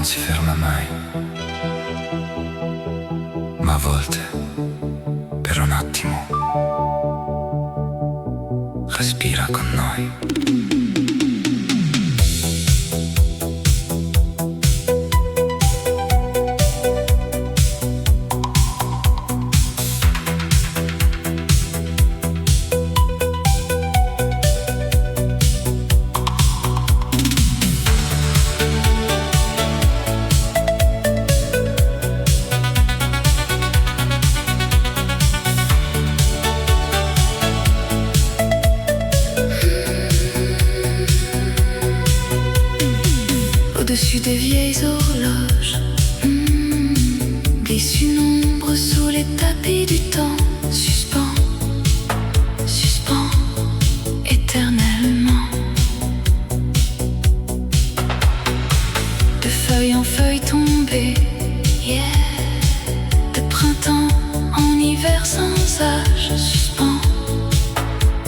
non si ferma mai, ma a volte, per un attimo, respira con noi. Au-dessus des vieilles horloges, glisse une ombre sous les tapis du temps. Suspend, suspend, éternellement. De feuille en feuille tombée, yeah. De printemps en hiver sans âge. Suspend,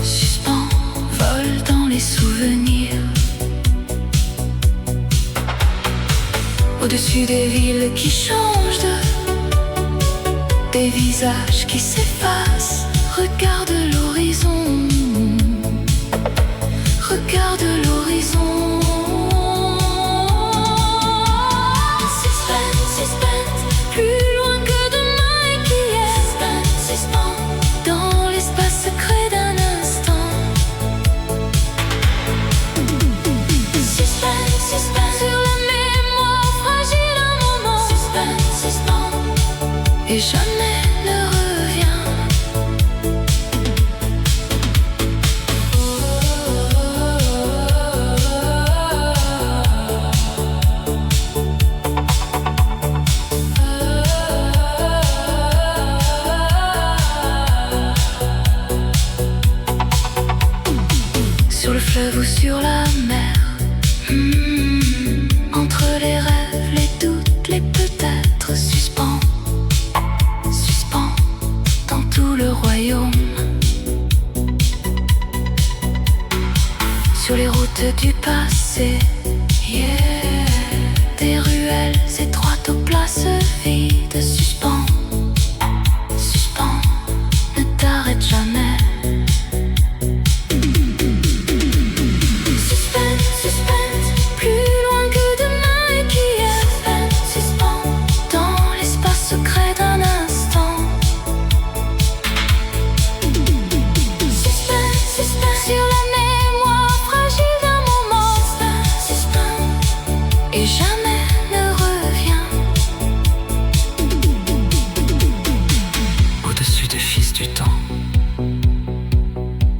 suspend, vole dans les souvenirs. Au-dessus des villes qui changent des visages qui s'effacent. Regarde l'horizon, regarde l'horizon. Suspense, suspense, plus loin que demain et qu'hier. Suspense, suspense, dans l'espace secret d'un instant. Suspense, suspense, sur la et jamais ne revient. Sur le fleuve ou sur la mer, entre les rêves, les doutes, les peut-être suspens. Le royaume, sur les routes du passé, yeah. Des ruelles étroites aux places vides. Suspens, suspens, ne t'arrête jamais. Suspense, suspense, plus loin que demain et qu'hier. Suspense, suspens, dans l'espace secret d'un instant. Sur la mémoire fragile d'un moment. Suspense, et jamais ne revient. Au-dessus des fils du temps,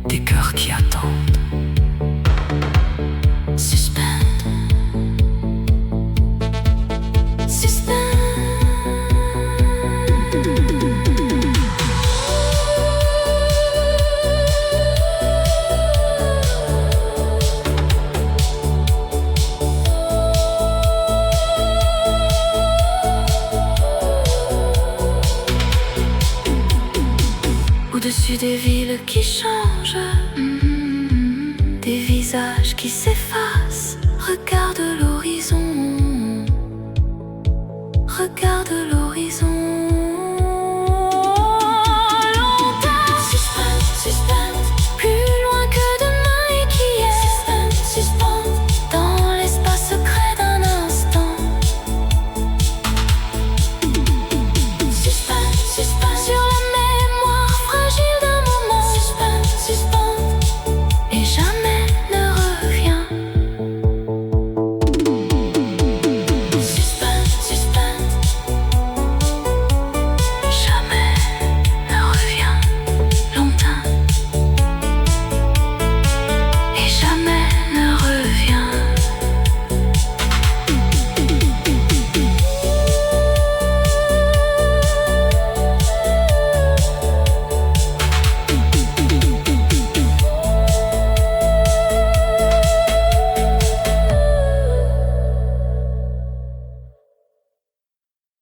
des cœurs qui attendent. Suspense, suspense. Au-dessus des villes qui changent, des visages qui s'effacent. Regarde l'horizon, regarde